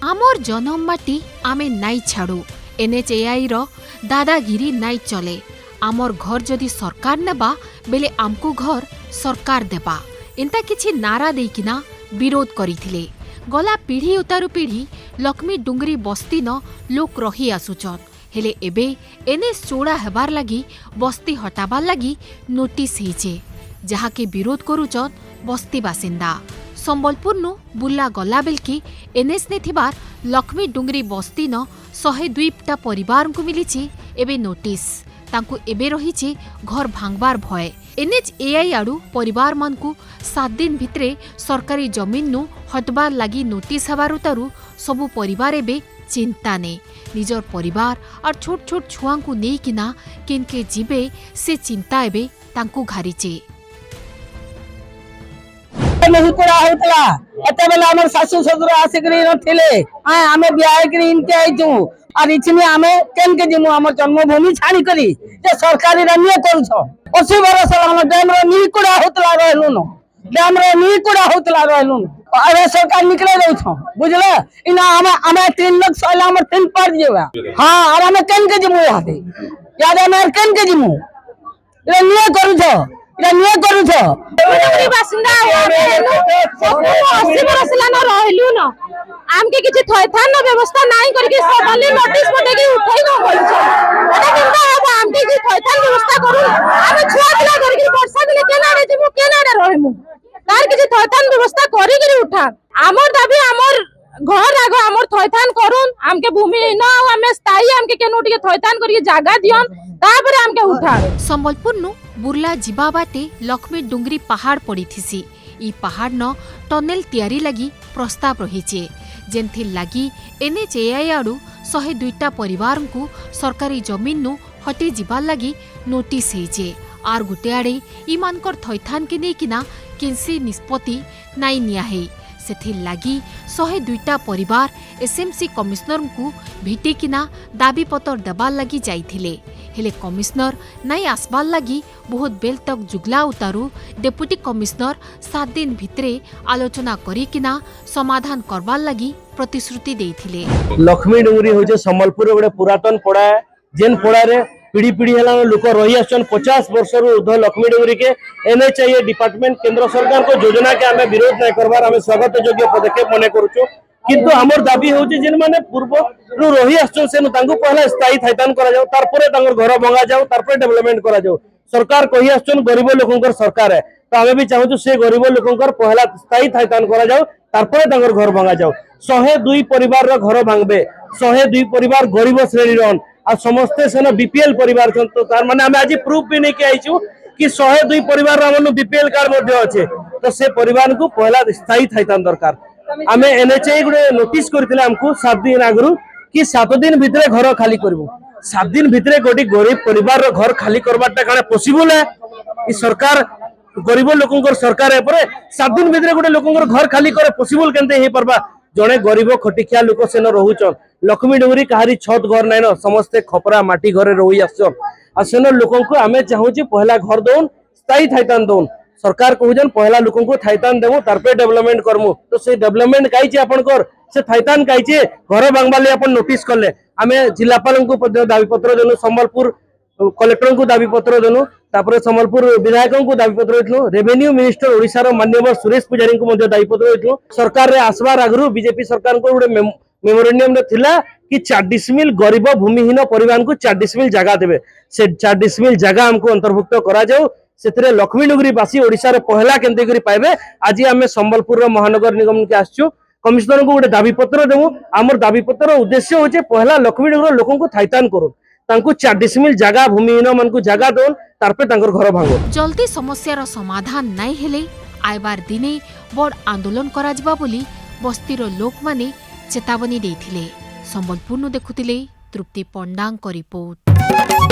आमर जन्म माटी आमे नाई छाड़ू एनएचएआई रो दादागिरी नाई चले। आमर घर जदि सरकार नेबा बेले आमको घर सरकार देबा एंता किछि नारा देकिना विरोध करिथिले। गला पीढ़ी उतारू पीढ़ी लक्ष्मी डुंगरी बस्ती न लोक रही आसुचन हेले एबे एनएस चोड़ा हेबार लगी बस्ती हटाबार लगी नोटिस हेजे जहाके विरोध करुचन बस्ती बासिंदा। संबलपुर नु बुला गला बेलकी एनएस ने थिबार लक्ष्मी डुंगरी बस्ती न 102टा परिवार को मिली एबे नोटिस तांकु एबे रही घर भांगबार भय। एनएचएआई आड़ू परिवार मान को 7 दिन भितरे सरकारी जमीन नु हटबार लगी नोटिस हबारु तारू सबु परिवार एबे चिंता ने निजर परिवार और छोट छोट छुआ को नहीं किना किनके जीवे से चिंता एबे तांकु घारीचे। नहीं पूरा होतला एते बेला हमर सासू ससुर आसिकरी नथिले हां हमें बियाह करी इनके आइछु और इछने हमें केन के जिमु हमर जन्मभूमि छाड़ी करी जे सरकारी रनिए करू छ 80 बरस हम डैम रो नी कुड़ा होतला रहलु न डैम रो नी कुड़ा होतला रहलु अरे सरकार निकले जाउ छ बुझले इना हमें 3 लाख साल हमर 3 पड़ जेबा हां और हमें केन के जिमु हाथे याद हमें केन के जिमु रनिए करू छ रनिए करू छ डुंगरी बासिंदा 80 बरस लाना रहलु न आमके किछि थैथान व्यवस्था नाही करके सडनली नोटिस पटे के उठाई न बोल छ एटा किंता अब आमके कि थैथान व्यवस्था करू आमे छुआ दिला करके वर्षा दिले केना रे जिमु केना रे रहमु तार किछि थैथान व्यवस्था करी के उठा हमर दाबी हमर घर आगो हमर थैथान करून आमके भूमि न हमें स्थायी आमके केनो टिके थैथान करके जागा दियन तापर आमके उठा। संबलपुर नु बुर्ला जिबा बाटे लक्ष्मी डुंगरी पहाड़ पड़ी थिसी। ई पहाड़ न टनेल तैयारी लगी प्रस्ताव रहीचे जेंथि लगी एनएचएआई आड़ू 102टा परिवार को सरकारी जमीन नु हटी जिबार लगी नोटिस हेजे आर गुटे आड़े इमानकर थैथान के नहीं किना किनसी निष्पत्ति नाई निया है सेथि लगी 102टा परिवार एसएमसी कमिश्नर को भेटी किना दाबी पत्र देबार लगी जाइथिले हेले कमिश्नर नाई आसबार लगी बहुत बेल तक जुगला उतारू डेपुटी कमिश्नर 7 दिन भितरे आलोचना करी किना समाधान करबार लगी प्रतिश्रुति देइथिले। लक्ष्मी डुंगरी होजे संबलपुर गोटे पुरातन पड़ा है जेन पड़ा रे पीढ़ी पीढ़ी हेला लोक रही आछन 50 वर्ष रु ऊर्ध्व लक्ष्मी डुंगरी के एनएचआई डिपार्टमेंट केंद्र सरकार को योजना के हमें विरोध नहीं करबार हमें स्वागत योग्य पदक्षेप मने करूछु किंतु हमर दाबी होचे जेन माने पूर्व रु रही आछन से तांको पहला स्थायी थैथान करा जाऊ तारपरे तांगर घर भंगा जाऊ तारपरे डेवलपमेंट करा जाऊ सरकार कहि आछन गरीब लोकंकर सरकार है तो हमें भी चाहू से गरीब लोकंकर पहला स्थायी थैथान करा जाऊ तारपरे तांगर घर भंगा जाऊ 102 परिवार रो घर भांगबे 102 परिवार गरीब श्रेणी रन आ समस्ते सेन बीपीएल परिवार छन तो तार माने हमें आज प्रूफ भी नहीं के आइछु कि 102 परिवार हमन बीपीएल कार्ड मध्ये अछि तो से परिवार को पहला स्थायी थैथान दरकार हमें एनएचआई गुडे नोटिस करथिले हमको 7 दिन आगरु कि 7 दिन भितरे घर खाली करबो 7 दिन भितरे गोटी गरीब परिवार रो घर खाली करबाटा काने पॉसिबल है ई सरकार गरीब लोकंकर सरकार है परे 7 दिन भितरे गोटे लोकंकर घर खाली करे पॉसिबल केनते हे परबा जने गरीब खटिकिया लोक सेन रहुचन लक्ष्मी डुंगरी कहारी छत घर नाइन समस्ते खपरा माटी घरे रही आसन आ सेन लोकन को आमे चाहूची पहला घर दोन स्थायी थैथान दोन सरकार कहूजन पहला लोकन को थैथान देबो तारपे डेवलपमेंट करमु तो से डेवलपमेंट काईचे आपनकर से थैथान काईचे घर बांगबाले अपन नोटिस करले आमे जिलापाल को दाबी पत्र देनु संबलपुर कलेक्टर को दाबी पत्र देनु तापर संबलपुर विधायक को दाबी पत्र देनु रेवेन्यू मिनिस्टर ओडिसा रो माननीय सुरेश पुजारी को मध्ये दाबी पत्र देनु सरकार रे आसबार आगरु बीजेपी सरकार को गोटे मेमोरेंडम रे थिला कि 4 डिसमिल गरीब भूमिहीन परिवार को 4 डिसमिल जगह देबे से 4 डिसमिल जगह हमको अंतर्भुक्त करा जाऊ सेतरे लक्ष्मी डुंगरी बासी ओडिसा रे पहला केंते करी पाइबे आज हमें संबलपुर रो महानगर निगम के आछू कमिश्नर को गोटे दाबी पत्र देबो हमर दाबी पत्र उद्देश्य होचे पहला लक्ष्मी डुंगरी लोकन को थैथान करू तांको 4 डिसमिल जगह भूमिहीन मन को जगह दोन तारपे तांकर घर भांगो जल्दी समस्या रो समाधान नाइ हेले आइबार दिने बड़ आंदोलन करा जिबा बोली बस्तीर लोक माने चेतावनी देथिले। संबलपुर नु देखुतिले तृप्ति पंडांग रिपोर्ट।